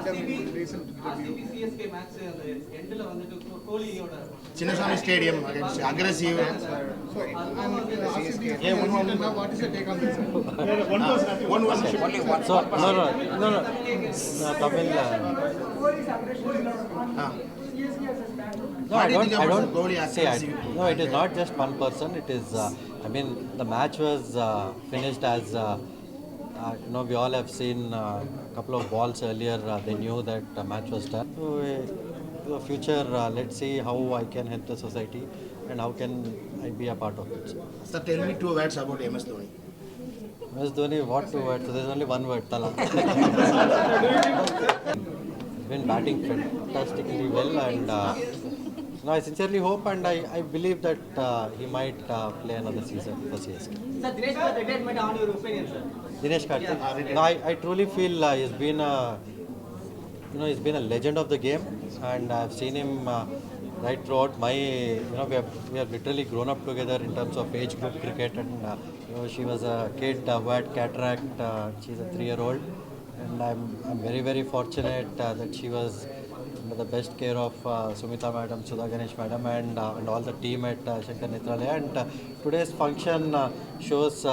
RCB CSK match end la vandu Kohli oda Chinnaswamy Stadium against aggressive. Yeah, what is the take on this? One. only one. So no. Tamil. No, I don't say. No, it is not just one person. It is. I mean, the match was finished as. We all have seen a couple of balls earlier. They knew that the match was done. So, the future, let's see how I can help the society and how can I be a part of it. Sir, tell me 2 words about MS Dhoni. MS Dhoni, what 2 words? So there's only 1 word, Tala. He's been batting fantastically well, and I sincerely hope and I believe that he might play another season for CSK. Sir, Dinesh Karthik retirement on your opinion, sir? Dinesh Karthik. No, I truly feel he's been he's been a legend of the game, and I've seen him right throughout my. We have literally grown up together in terms of age group cricket, and she was a kid who had cataract. She's a 3-year-old, and I'm very very fortunate that she was under the best care of Sumita Madam, Sudha Ganesh Madam, and all the team at Shankar Netralaya. And today's function shows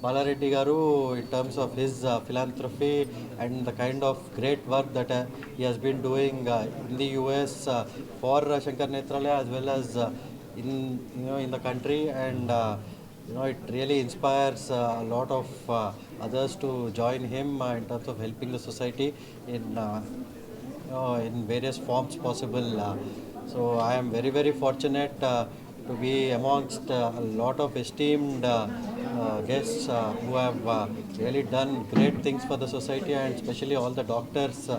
Balareddy Garu in terms of his philanthropy and the kind of great work that he has been doing in the US for Shankar Netralaya as well as in the country, and it really inspires a lot of others to join him in terms of helping the society in various forms possible. So I am very very fortunate to be amongst a lot of esteemed guests who have really done great things for the society, and especially all the doctors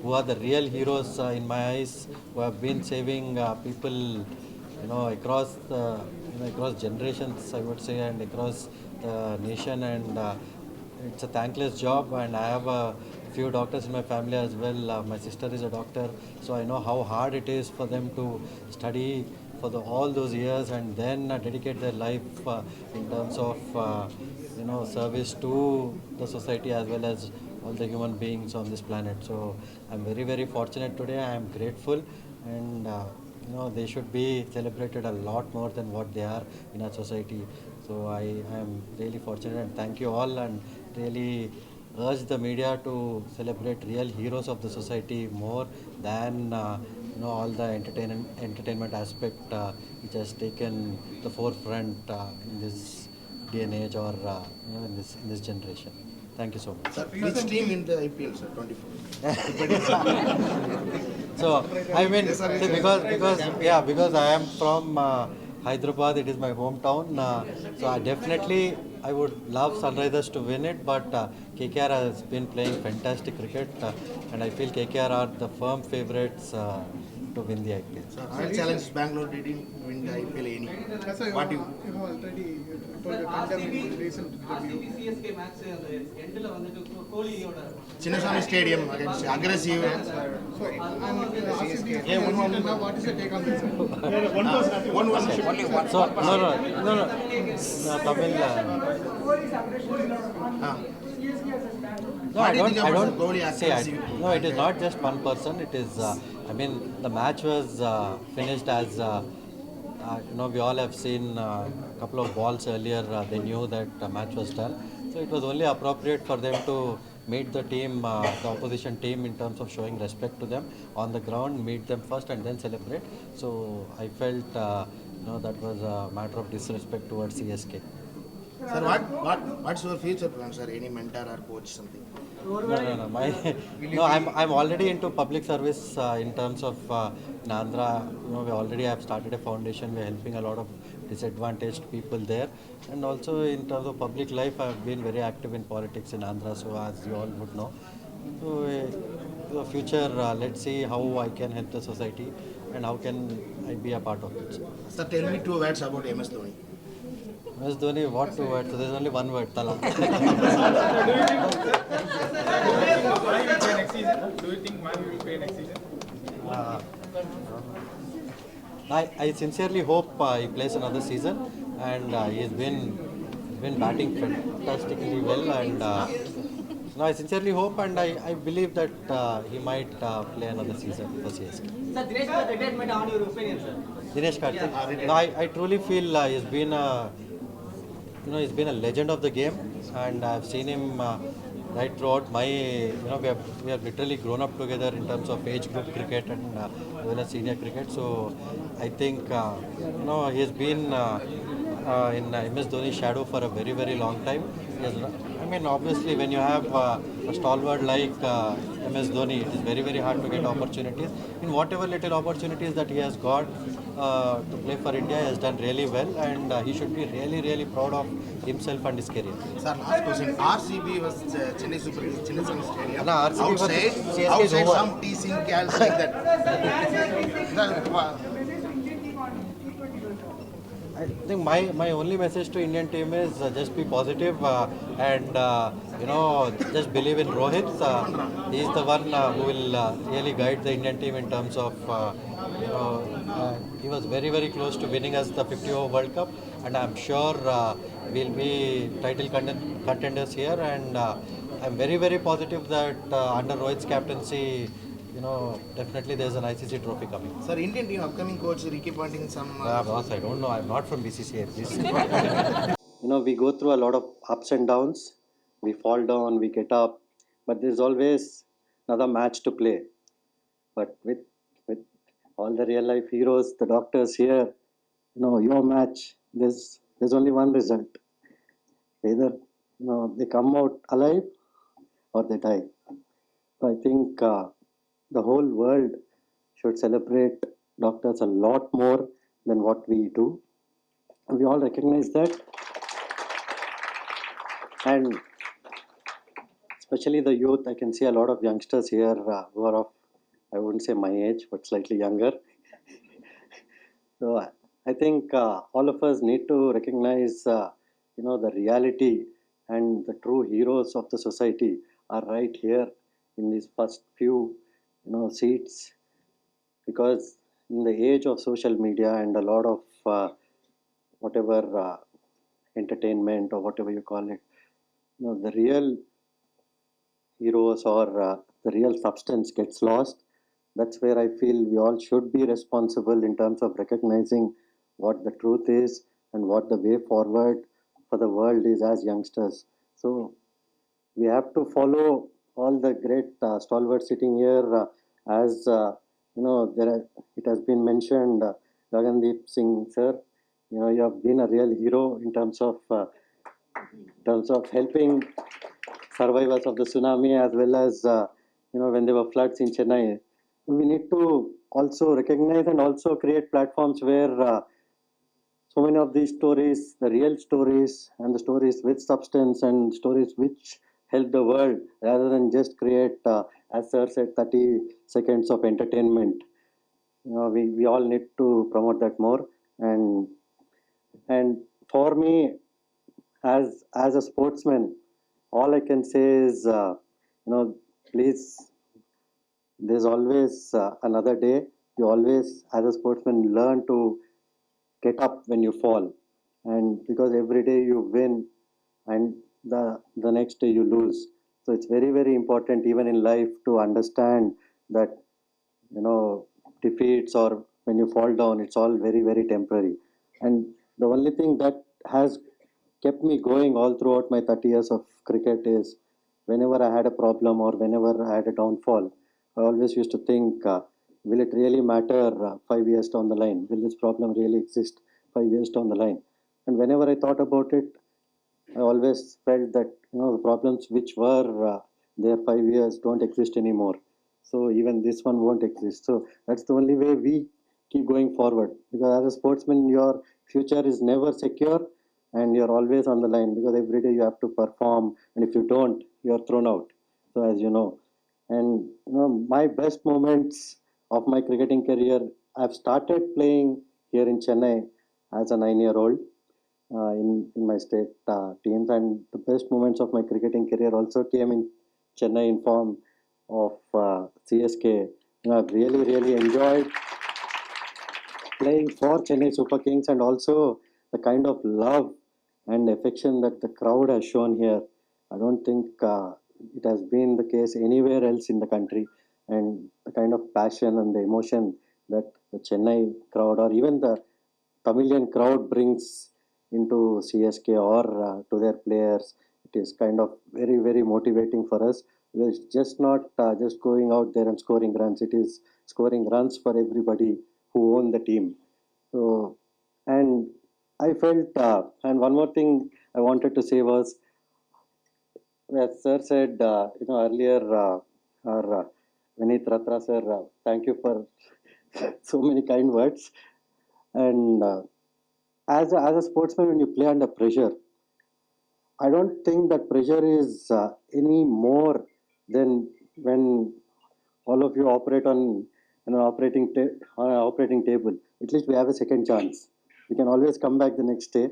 who are the real heroes in my eyes, who have been saving people across across generations, I would say, and across the nation. And it's a thankless job, and I have a few doctors in my family as well. My sister is a doctor, so I know how hard it is for them to study for all those years and then dedicate their life in terms of service to the society as well as all the human beings on this planet. So I'm very very fortunate today. I am grateful, and they should be celebrated a lot more than what they are in our society. So I am really fortunate, and thank you all, and really urge the media to celebrate real heroes of the society more than all the entertainment aspect which has taken the forefront in this day and age, or in this generation. Thank you so much. Sir, which team in the IPL, sir? 24. So I mean, see, because I am from Hyderabad, it is my hometown. So I would love Sunrisers to win it, but KKR has been playing fantastic cricket, and I feel KKR are the firm favourites to win the IPL. Sir, Royal Challenge Bangalore didn't win the IPL any. What do you? You have already told the RCB CSK match end la vandu Kohli oda Chinnaswamy Stadium against aggressive. Yeah, what is the take on this? One. Only one. So no. Tamil. No, I don't say. No, it is not just one person. It is. I mean, the match was finished as. We all have seen a couple of balls earlier. They knew that the match was done. So it was only appropriate for them to meet the team, the opposition team, in terms of showing respect to them on the ground, meet them first and then celebrate. So I felt that was a matter of disrespect towards CSK. Sir, what's your future plan, sir? Any mentor or coach, something? No. I'm already into public service in terms of in Andhra. We already have started a foundation. We're helping a lot of disadvantaged people there, and also in terms of public life, I've been very active in politics in Andhra. So as you all would know, so the future, let's see how I can help the society and how can I be a part of it. Sir, tell me 2 words about MS Dhoni. MS Dhoni, what 2 words? So there's only 1 word, Tala. Do you think Man will play next season? I sincerely hope he plays another season, and he's been batting fantastically well, and No, I sincerely hope and I believe that he might play another season for CSK. Sir, Dinesh Karthik retirement on your opinion, sir? Dinesh Karthik. No, I truly feel he's been a legend of the game, and I've seen him right throughout my, we have literally grown up together in terms of age group cricket and as well as senior cricket. So I think, he's been in MS Dhoni's shadow for a very, very long time. I mean, obviously, when you have a stalwart like MS Dhoni, it is very, very hard to get opportunities. In whatever little opportunities that he has got to play for India, he has done really well, and he should be really, really proud of himself and his career. Sir, last question. RCB was Chennai Super Kings, Chennai Stadium. No, RCB versus outside, CSK is outside over. some teasing calls like that. I think my only message to Indian team is just be positive and just believe in Rohit. He is the one who will really guide the Indian team in terms of he was very, very close to winning us the 50 over World Cup, and I'm sure we'll be title contenders here, and I'm very, very positive that under Rohit's captaincy, definitely there's an ICC trophy coming. Sir, Indian team upcoming coach Ricky Ponting some. Boss, I don't know. I'm not from BCCI. Please. We go through a lot of ups and downs. We fall down, we get up, but there's always another match to play. But with all the real life heroes, the doctors here, your match, there's only one result. Either they come out alive or they die. So I think the whole world should celebrate doctors a lot more than what we do. We all recognize that. And especially the youth, I can see a lot of youngsters here who are of, I wouldn't say my age, but slightly younger. So I think all of us need to recognize, the reality and the true heroes of the society are right here in these first few, seats. Because in the age of social media and a lot of whatever entertainment or whatever you call it, the real heroes or the real substance gets lost. That's where I feel we all should be responsible in terms of recognizing what the truth is and what the way forward for the world is as youngsters. So we have to follow all the great stalwarts sitting here as it has been mentioned, Gagandeep Singh sir, you have been a real hero in terms of helping survivors of the tsunami as well as when there were floods in Chennai. We need to also recognize and also create platforms where so many of these stories, the real stories and the stories with substance and stories which help the world, rather than just create, as sir said, 30 seconds of entertainment. We all need to promote that more. And for me, as a sportsman, all I can say is, please, there's always another day. You always, as a sportsman, learn to get up when you fall. And because every day you win and the next day you lose. So it's very, very important even in life to understand that, defeats or when you fall down, it's all very, very temporary. And the only thing that has kept me going all throughout my 30 years of cricket is whenever I had a problem or whenever I had a downfall, I always used to think, will it really matter 5 years down the line? Will this problem really exist 5 years down the line? And whenever I thought about it, I always felt that the problems which were there 5 years don't exist anymore. So even this one won't exist. So that's the only way we keep going forward. Because as a sportsman, your future is never secure and you're always on the line because every day you have to perform. And if you don't, you're thrown out. So as you know. And my best moments of my cricketing career, I've started playing here in Chennai as a 9-year-old in my state teams, and the best moments of my cricketing career also came in Chennai in form of CSK. I've really, really enjoyed playing for Chennai Super Kings, and also the kind of love and affection that the crowd has shown here. I don't think it has been the case anywhere else in the country, and the kind of passion and the emotion that the Chennai crowd or even the Tamilian crowd brings into CSK or to their players, it is kind of very, very motivating for us. It's just not just going out there and scoring runs, it is scoring runs for everybody who own the team. So, and I felt, and one more thing I wanted to say was, as Sir said, earlier, our Vineet Ratra Sir, thank you for so many kind words. And as a sportsman, when you play under pressure, I don't think that pressure is any more than when all of you operate on an operating table. At least we have a second chance. We can always come back the next day,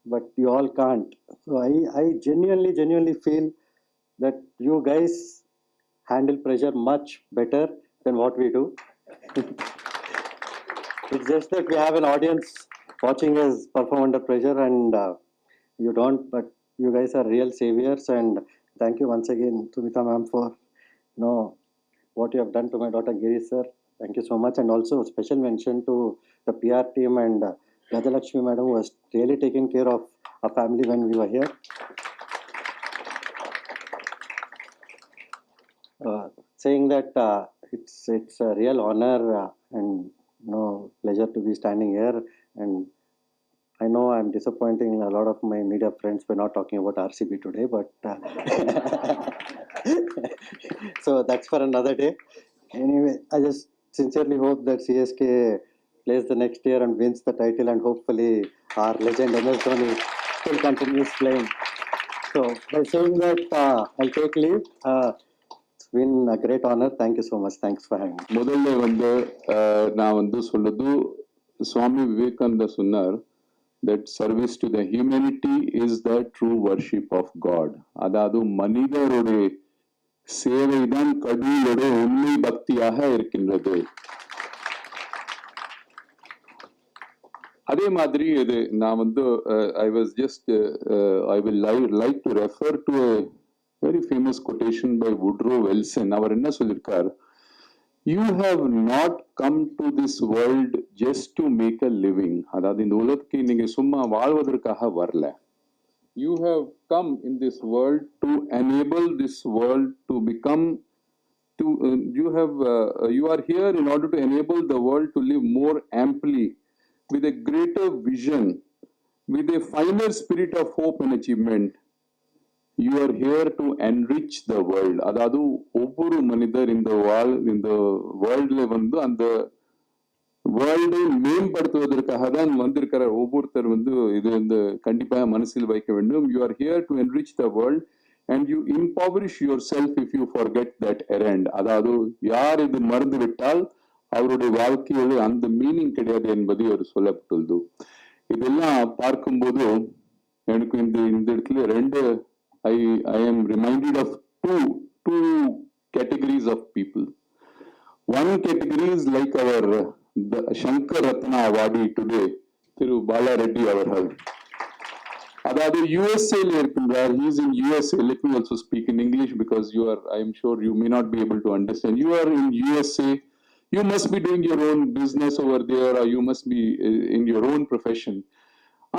but you all can't. So I genuinely feel that you guys handle pressure much better than what we do. It's just that we have an audience watching us perform under pressure, and you don't. But you guys are real saviors, and thank you once again, Sumita ma'am, for what you have done to my daughter Giri sir. Thank you so much, and also special mention to the PR team and Radhalakshmi madam, who was really taking care of our family when we were here. Saying that it's a real honor and pleasure to be standing here, and I know I'm disappointing a lot of my media friends by not talking about RCB today, but so that's for another day. Anyway, I just sincerely hope that CSK plays the next year and wins the title, and hopefully our legend MS Dhoni still continues playing. So by saying that, I'll take leave. It's been a great honor. Thank you so much. Thanks for having me. முதல்ல நான் சொல்லுது சுவாமி விவேகானந்தா சொன்னார் that service to the humanity is the true worship of God. அதாவது மனிதருடைய சேவைதான் கடவுளுடைய உண்மை பக்தியாக இருக்கின்றது. அதே மாதிரி இது நான் I was just I will like to refer to a very famous quotation by Woodrow Wilson. அவர் என்ன சொல்லிருக்கார், you have not come to this world just to make a living. அதாவது இந்த உலகத்துக்கு நீங்க சும்மா வாழ்வதற்காக வரல. You have come in this world to enable this world to become you are here in order to enable the world to live more amply with a greater vision, with a finer spirit of hope and achievement. You are here to enrich the world. அதாவது ஒவ்வொரு மனிதர் இந்த வேர்ல்ட்ல அந்த வேர்ல்டை மேம்படுத்துவதற்காக தான் வந்திருக்கிறார். ஒவ்வொருத்தர் இது கண்டிப்பாக மனசில் வைக்க வேண்டும். You are here to enrich the world and you impoverish yourself if you forget that errand. அதாவது யார் இது மறந்து விட்டால் அவருடைய வாழ்க்கையோடு அந்த மீனிங் கிடையாது என்பதை அவர் சொல்லப்பட்டுள்ளது. இதெல்லாம் பார்க்கும்போது எனக்கு இந்த இடத்துல I am reminded of two categories of people. One category is like the Shankar Ratna awardee today, Thiru Bala Reddy avargal. அதாவது USA இருக்கின்றார். He is in USA. Let me also speak in English because I am sure you may not be able to understand. You are in USA. You must be doing your own business over there, or you must be in your own profession.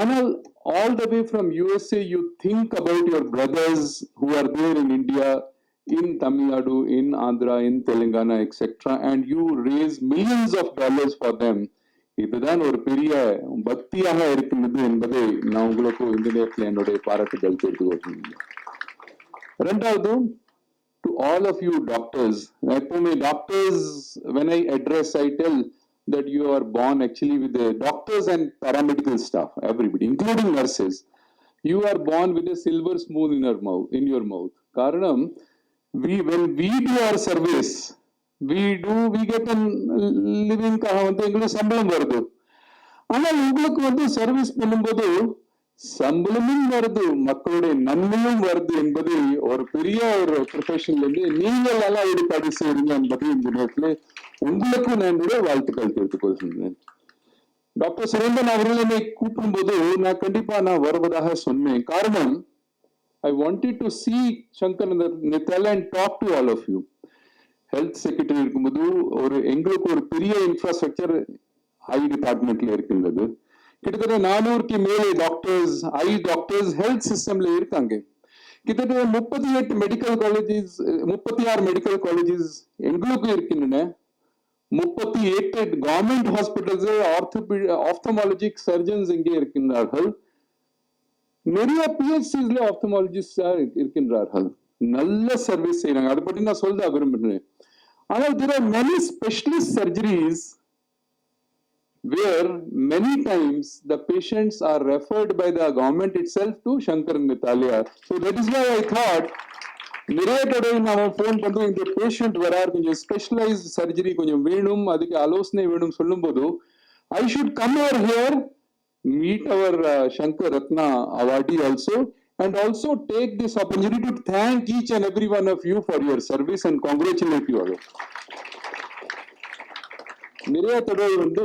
Anal, all the way from USA, you think about your brothers who are there in India, in Tamil Nadu, in Andhra, in Telangana, etc., and you raise millions of dollars for them. இதுதான் ஒரு பெரிய பக்தியாக இருக்கின்றது என்பதை நான் உங்களுக்கு இந்த நேரத்தில் என்னுடைய பாராட்டுதல் தெரிவித்துக். ரெண்டாவது, to all of you doctors, எப்பவுமே doctors, when I address, I tell that you are born actually with the doctors and paramedical staff, everybody, including nurses. You are born with a silver spoon in your mouth. Karanam, when we do our service, we get a living எங்களுக்கு சம்பளம் வருது. ஆனால் உங்களுக்கு service பண்ணும்போது சம்பளமும் வருது, மக்களுடைய நன்மையும் வருது என்பது ஒரு பெரிய ஒரு ப்ரொஃபஷன்ல நீங்கள் எல்லாம் ஈடுபாடு செய்றீங்க என்பது இந்த நேரத்தில் உங்களுக்கும் நான் என்னுடைய வாழ்த்துக்கள் தெரிவித்துக் கொள்கின்றேன். டாக்டர் சுரேந்தன் அவர்கள் என்னை கூப்பிடும் போது நான் கண்டிப்பா வருவதாக சொன்னேன். காரணம், I wanted to see Shankar Nithala and talk to all of you. Health secretary இருக்கும்போது எங்களுக்கு ஒரு பெரிய இன்ஃப்ராஸ்ட்ரக்சர் ஐ டிபார்ட்மெண்ட்ல இருக்கின்றது. கிட்டத்தட்ட 400க்கு மேலே டாக்டர்ஸ் ஹெல்த் சிஸ்டம்ல இருக்காங்க. கிட்டத்தட்ட 38 மெடிக்கல் காலேஜஸ் 36 மெடிக்கல் காலேஜஸ் எங்களுக்கு இருக்கின்றன. 38 கவர்மெண்ட் ஹாஸ்பிட்டல்ஸ் ஆப்தமாலஜிக் சர்ஜன்ஸ் இங்கே இருக்கின்றார்கள். நிறைய பிஹெச்சிஸ்ல ஆப்தமாலஜிஸ்ட் இருக்கின்றார்கள். நல்ல சர்வீஸ் செய்யறாங்க. அதை பற்றி நான் சொல்ல விரும்புகிறேன். ஆனால் there are many specialist surgeries where many times the patients are referred by the government itself to Shankar Nithala. So that is why I thought நிறைய தடவை நாம போன் பண்ணி இந்த பேஷண்ட் வரார், கொஞ்சம் ஸ்பெஷலைஸ்ட் சர்ஜரி கொஞ்சம் வேணும், அதுக்கு ஆலோசனை வேணும் சொல்லும் போது I should come over here, meet our Shankar Ratna awardee also, and also take this opportunity to thank each and every one of you for your service and congratulate you all. நிறைய தடவை வந்து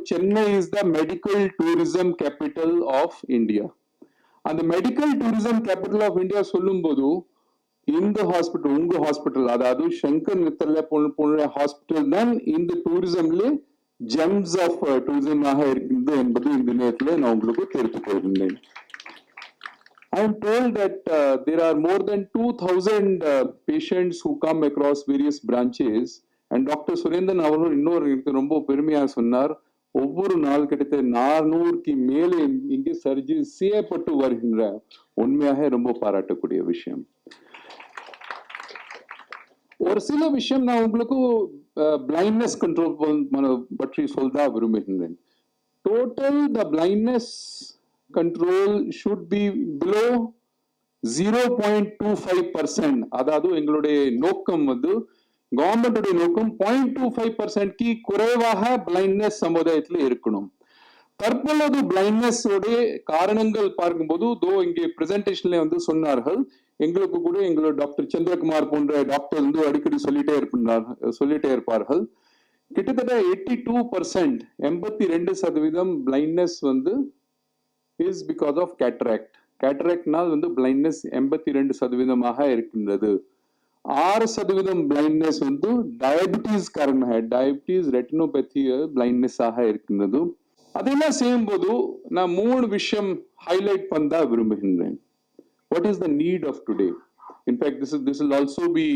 Chennai is the medical tourism capital of India. அந்த medical tourism capital of India சொல்லும் போது இந்த hospital, உங்க hospital, அதாவது சங்கர் நித்தல்ல போன்ற ஹாஸ்பிட்டல் தான் இந்த டூரிசம்ல ஜெம்ஸ் ஆஃப் டூரிசமாக இருக்குது என்பது இந்த நேரத்தில் நான் உங்களுக்கு தெரிவித்துக் கொள்கின்றேன். I am told that there are more than 2,000 patients who come across various branches, and Dr. Surendran அவர்கள் இன்னொரு ரொம்ப பெருமையா சொன்னார், ஒவ்வொரு நாள் கிட்டத்தட்ட 400க்கு மேலே இங்கே சர்ஜரி செய்யப்பட்டு வருகின்ற. உண்மையாக ரொம்ப பாராட்டக்கூடிய விஷயம். ஒரு சில விஷயம் நான் உங்களுக்கு பிளைண்ட்னஸ் கண்ட்ரோல் பற்றி சொல்ல விரும்புகின்றேன். Total the blindness control should be below 0.25%. அதாவது எங்களுடைய நோக்கம் வந்து கவர்மெண்டுடைய நோக்கம் 0.25% க்கு குறைவாக பிளைண்ட்னஸ் சமுதாயத்தில் இருக்கணும். தற்பொழுது பிளைண்ட்னஸ் உடைய காரணங்கள் பார்க்கும்போது இங்கே பிரசன்டேஷன்ல வந்து சொன்னார்கள், எங்களுக்கு கூட எங்களோட டாக்டர் சந்திரகுமார் போன்ற டாக்டர் வந்து அடிக்கடி சொல்லிட்டே இருப்பார்கள். கிட்டத்தட்ட 82%, 82% பிளைண்ட்னஸ் வந்து is because of cataract. கேட்ராக்ட்னால் வந்து பிளைண்ட்னஸ் 82% இருக்கின்றது. 6% பிளைண்ட்னஸ் வந்து டயபிட்டிஸ் காரணமாக, டயபிட்டிஸ் ரெட்டினோபதி பிளைண்ட்னஸ் ஆக இருக்கின்றது. அதெல்லாம் செய்யும் போது நான் 3 விஷயம் ஹைலைட் பண்ண விரும்புகின்றேன். What is the need of today? In fact, this will also be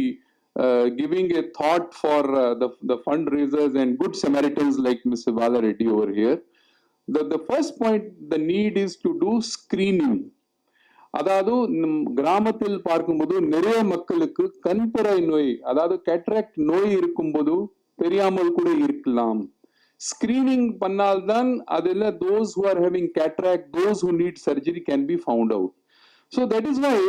giving a thought for the fundraisers and good Samaritans like Mr. Bala Reddy over here. The first point, the need is to do screening. அதாவது கிராமத்தில் பார்க்கும்போது நிறைய மக்களுக்கு கண்புரை நோய், அதாவது cataract நோய் இருக்கும்போது தெரியாமல் கூட இருக்கலாம். ஸ்கிரீனிங் பண்ணால்தான் அதில் those who are having cataract, those who need surgery can be found out. So that is why,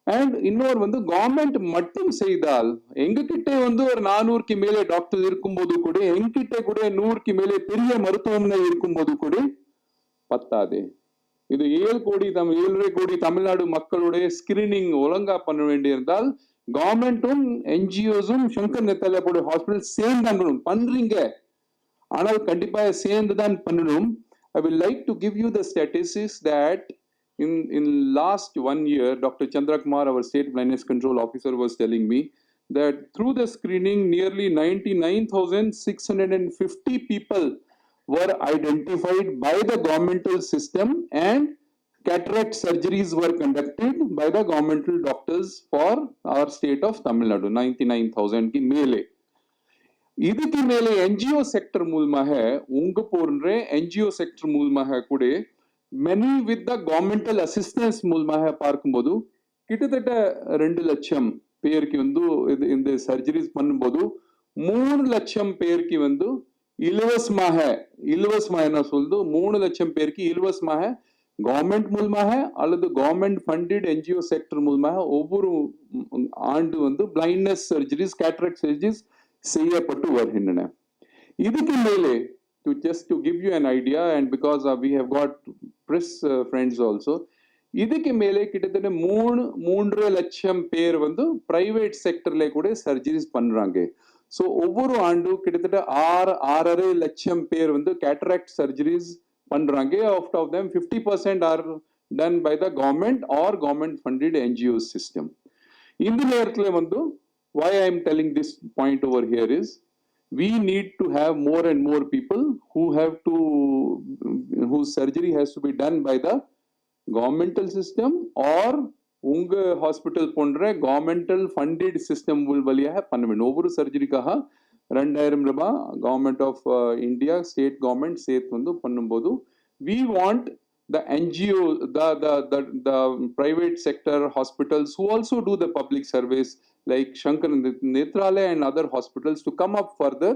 and இன்னொரு வந்து கவர்மெண்ட் மட்டும் செய்தால், எங்ககிட்ட வந்து ஒரு 400க்கு மேலே டாக்டர் இருக்கும்போது கூட, எங்கிட்ட கூட 100க்கு மேலே பெரிய மருத்துவமனை இருக்கும்போது கூட பத்தாது. இது 7.5 கோடி தமிழ்நாடு மக்களுடைய ஸ்கிரீனிங் ஒழுங்கா பண்ண வேண்டியிருந்தால் கவர்மெண்ட்டும் என்ஜிஓஸும் சங்கர் நித்தல்ல போட ஹாஸ்பிட்டல் சேர்ந்து பண்றீங்க, ஆனால் கண்டிப்பா சேர்ந்துதான் பண்ணணும். I will like to give you the statistics that in last 1 year, Dr. Chandrakumar, our state blindness control officer, was telling me that through the screening, nearly 99,650 people were identified by the governmental system, and cataract surgeries were conducted by the governmental doctors for our state of Tamil Nadu. 99,000 ki mele. இதுக்கு மேலே NGO sector மூலமாக, உங்க போன்ற NGO sector மூலமாக கூட many with the governmental assistance மூலமாக பார்க்கும்போது கிட்டத்தட்ட 2 லட்சம் பேருக்கு வந்து இந்த சர்ஜரிஸ் பண்ணும்போது 3 லட்சம் பேருக்கு வந்து இலவசமாக என்ன சொல்லுது, 3 லட்சம் பேருக்கு இலவசமாக கவர்மெண்ட் மூலமாக அல்லது கவர்மெண்ட் ஃபண்டட் என்ஜிஓ செக்டர் மூலமாக ஒவ்வொரு ஆண்டு வந்து பிளைண்ட்னஸ் சர்ஜரிஸ், கேட்ராக்ட் சர்ஜரிஸ் செய்யப்பட்டு வருகின்றன. இதுக்கு மேலே just to give you an idea, and because we have got press friends also, இதுக்கு மேலே கிட்டத்தட்ட 3 லட்சம் பேர் வந்து பிரைவேட் செக்டர்ல கூட சர்ஜரிஸ் பண்றாங்க. ஸோ ஒவ்வொரு ஆண்டும் கிட்டத்தட்ட 6.5 லட்சம் பேர் வந்து கேட்ராக்ட் சர்ஜரிஸ் பண்றாங்க. Out of them 50% are done by the government or government funded NGO system. In the நேரத்துல why I am telling this point over here is we need to have more and more people whose surgery has to be done by the governmental system or உங்க hospital போன்ற governmental funded system வழியாக பண்ண வேண்டும். ஒவ்வொரு சர்ஜரிக்காக 2000 ரூபாய் government of India state government சேர்த்து பண்ணும்போது we want the NGO, the private sector hospitals who also do the public service like Shankar Nethralaya and other hospitals to come up further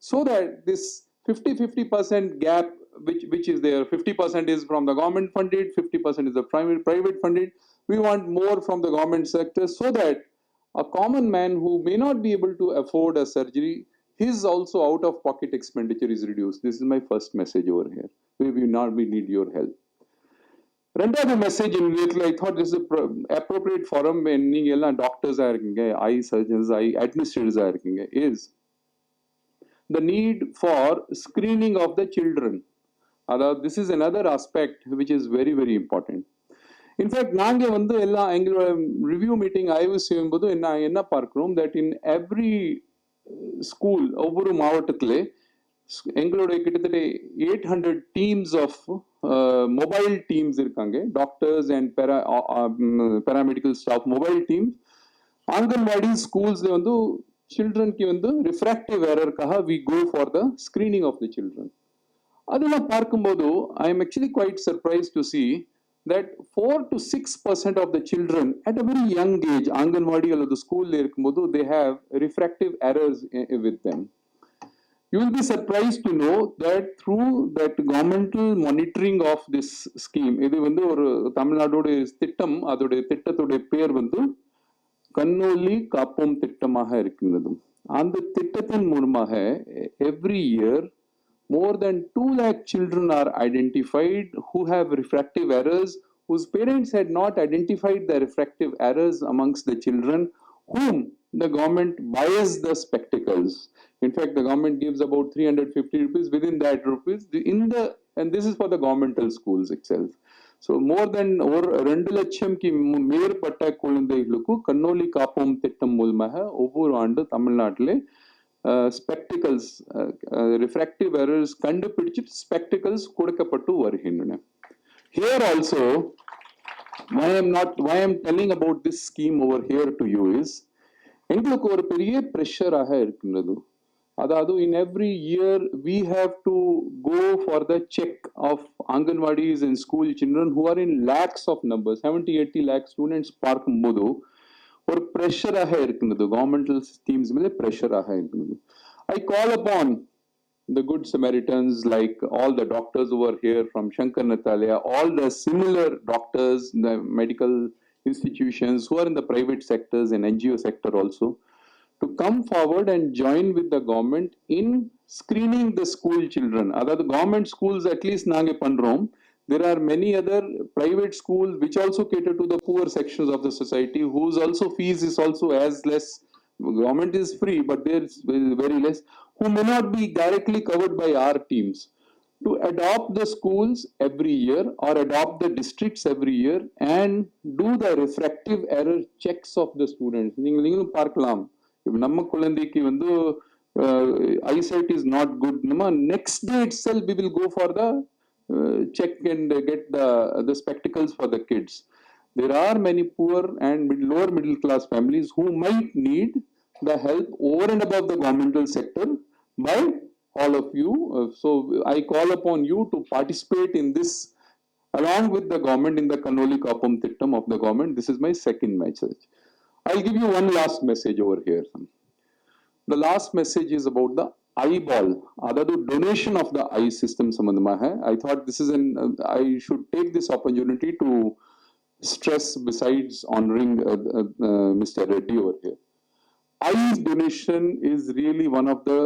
so that this 50% gap which is there, 50% is from the government funded, 50% is the private funded. We want more from the government sector so that a common man who may not be able to afford a surgery, his also out of pocket expenditure is reduced. This is my first message over here. We need your help. Another message in which I thought this is an appropriate forum when doctors are eye surgeons, eye administrators are is the need for screening of the children. This is another aspect which is very, very important. In fact, நாங்கள் எங்களோட review meeting ஆய்வு செய்யும்போது என்ன பார்க்கிறோம் that in every school ஒவ்வொரு மாவட்டத்திலே எங்களுடைய கிட்டத்தட்ட 800 teams of mobile teams இருக்காங்க, doctors and paramedical staff mobile teams. Anganwadi ஸ்கூல்ஸ்ல சில்ட்ரனுக்கு ரிஃப்ராக்டிவ் எரர்க்காக we go for the screening of the children. அதெல்லாம் பார்க்கும்போது I am actually quite surprised to see that 4 to 6% of the children at a very young age, Anganwadi or the school, they have refractive errors with them. You will be surprised to know that through that governmental monitoring of this scheme, இது ஒரு தமிழ்நாடோட திட்டம், அதோட திட்டத்தோட பேர் கண்ணொளி காப்போம் திட்டமாக இருக்கிறது. அந்த திட்டத்தின் மூலமாக every year more than 2 lakh children are identified who have refractive errors, whose parents had not identified the refractive errors amongst the children, whom the government buys the spectacles. In fact, the government gives about 350 rupees. Within that rupees, and this is for the governmental schools itself. So more than over 2 லட்சம் மேற்பட்ட குழந்தைகளுக்கு கண்ணொளி காப்போம் திட்டம் மூலமாக ஒவ்வொரு ஆண்டு தமிழ்நாட்டிலே spectacles, refractive errors கண்டுபிடிச்சு spectacles கொடுக்கப்பட்டு வருகின்றன. Here also, why I am telling about this scheme over here to you is எங்களுக்கு ஒரு பெரிய pressure-ஆக இருக்கிறது. அதாவது in every year we have to go for the check of Anganwadis and school children who are in lakhs of numbers, 70-80 lakh students பார்க்கும்போது ஒரு pressure-ஆக இருக்கிறது, governmental schemes மேலே pressure-ஆக இருக்கிறது. I call upon the good Samaritans like all the doctors over here from Shankar Nethralaya, all the similar doctors in the medical institutions who are in the private sectors and NGO sector also, to come forward and join with the government in screening the school children. Other government schools at least naange pandrom. There are many other private schools which also cater to the poor sections of the society, whose also fees is also as less. Government is free, but there is very less, who may not be directly covered by our teams. To adopt the schools every year or adopt the districts every year and do the refractive error checks of the students. நீங்களும் பார்க்கலாம், if நம்ம குழந்தைக்கு eyesight is not good, next day itself we will go for the check and get the spectacles for the kids. There are many poor and lower middle class families who might need the help over and above the governmental sector by all of you. So I call upon you to participate in this along with the government in the Kannoli Kapam Thittam of the government. This is my second message. I'll give you one last message over here. The last message is about the eyeball, the donation of the eye system. I thought this is I should take this opportunity to stress, besides honoring Mr. Reddy over here. Eye donation is really one of the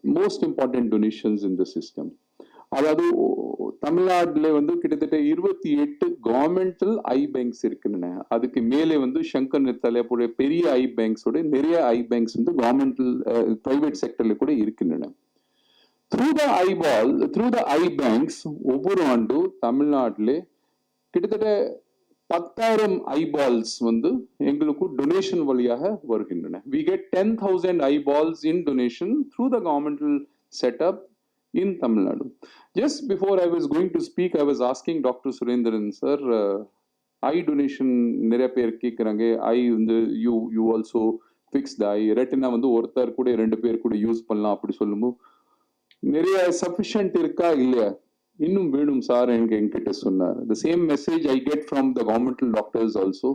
most important donations in the system. அதாவது தமிழ்நாட்டில் கிட்டத்தட்ட 28 governmental ஐ banks இருக்குன்னு, அதுக்கு மேலே சங்கர் நெத்தாலயா பெரிய ஐ பேங்க்ஸோட நிறைய ஐ banks governmental private செக்டர்ல கூட இருக்கின்றன. த்ரூ த ஐ பேங்க்ஸ் ஒவ்வொரு ஆண்டு தமிழ்நாட்டிலே கிட்டத்தட்ட 10,000 eyeballs வந்து எங்களுக்கு donation வழியாக வருகின்றன. We get 10,000 eyeballs in donation through the governmental setup in Tamil Nadu. Just before I was going to speak, I was asking Dr. Surendran sir, eye donation நிறைய பேர் கேட்குறாங்க. ஐ வந்து you also fix the eye. Retina வந்து ஒருத்தர் கூட 2 பேர் கூட use பண்ணலாம் அப்படி சொல்லும்போது நிறைய சஃபிஷியன்ட் இருக்கா இல்லையா, இன்னும் வேணும் சார் என்கிட்ட சொன்னார். The same message I get from the governmental doctors also.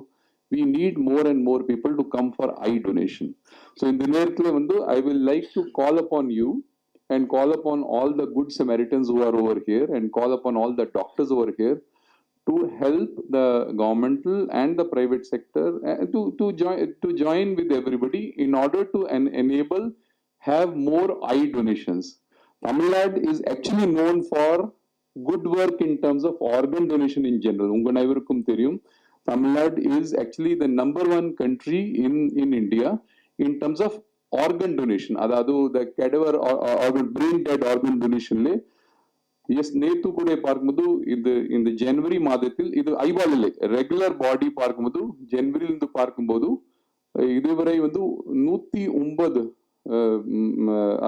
We need more and more people to come for eye donation. So in the நேரத்தில் வந்து I will like to call upon you and call upon all the good Samaritans who are over here and call upon all the doctors over here to help the governmental and the private sector to join with everybody in order to enable have more eye donations. Tamil Nadu is actually known for good work in terms of organ donation in general. Unga naivarukkum theriyum, Tamil Nadu is actually the number 1 country in India in terms of organ donation. Adadu the cadaver or brain dead organ donation le yes நேத்து கூட பார்க்கும்போது இந்த ஜனவரி மாதத்தில் இது eyeball இல்லை regular பாடி பார்க்கும்போது ஜனவரியில இருந்து பார்க்கும்போது இதுவரை வந்து 109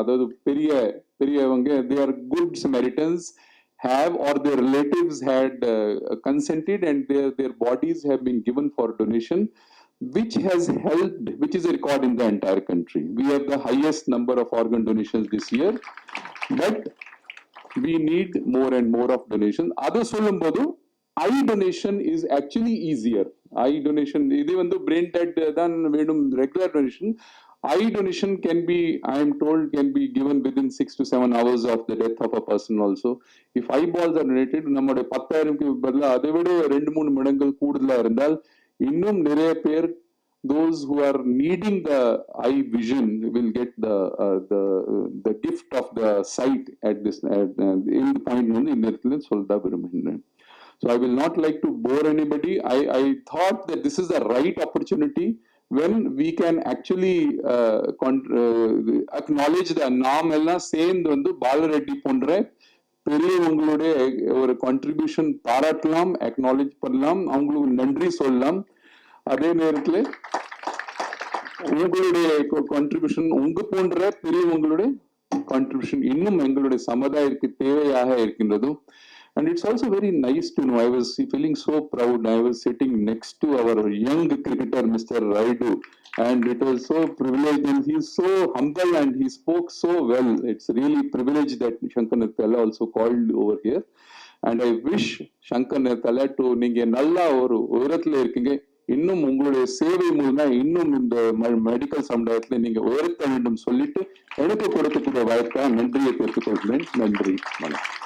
அதாவது பெரியவங்க they are good Samaritans have or their relatives had consented and their bodies have been given for donation, which has helped, which is a record in the entire country. We have the highest number of organ donations this year, but we need more and more of donation. Adu sollumbodhu eye donation is actually easier. Eye donation idu vandu brain dead than vedum regular donation. Eye donation can be, I am told, can be given within 6 to 7 hours of the death of a person also. If eyeballs are donated, நம்முடைய 10,000 க்கு பதிலா அதை விட 2-3 மடங்கு கூடுதலா இருந்தால் இன்னும் நிறைய பேர் those who are needing the eye vision will get the gift of the sight at this in the point வந்து இந்த இடத்துல சொல்ல விரும்புகிறேன். So I will not like to bore anybody. I thought that this is the right opportunity when we can actually acknowledge the நாம் எல்லாம் சேர்ந்து வந்து பாலரெட்டி போன்ற பெரியவங்களுடைய ஒரு கான்ட்ரிபியூஷன் பாராட்டலாம், அக்னாலேஜ் பண்ணலாம், அவங்களுக்கு நன்றி சொல்லலாம். அதே நேரத்தில் உங்களுடைய கான்ட்ரிபியூஷன் உங்க போன்ற பெரியவங்களுடைய கான்ட்ரிபியூஷன் இன்னும் எங்களுடைய சமுதாயத்துக்கு தேவையாக இருக்கின்றது. And it's also very nice to know, I was feeling so proud. I was sitting next to our young cricketer, Mr. Rayudu, and it was so privileged, and he's so humble and he spoke so well. It's really privileged that Shankar Nirthala also called over here. And I wish Shankar Nirthala to நீங்க நல்லா ஒரு உயரத்துல இருக்கீங்க, இன்னும் உங்களுடைய சேவை மூலமா இன்னும் இந்த மெடிக்கல் சமுதாயத்துல நீங்க உயர்த்த வேண்டும் சொல்லிட்டு எனக்கு கொடுக்கக்கூடிய வாய்ப்பா நன்றியை பெற்றுக்கொள்கிறேன். நன்றி, வணக்கம்.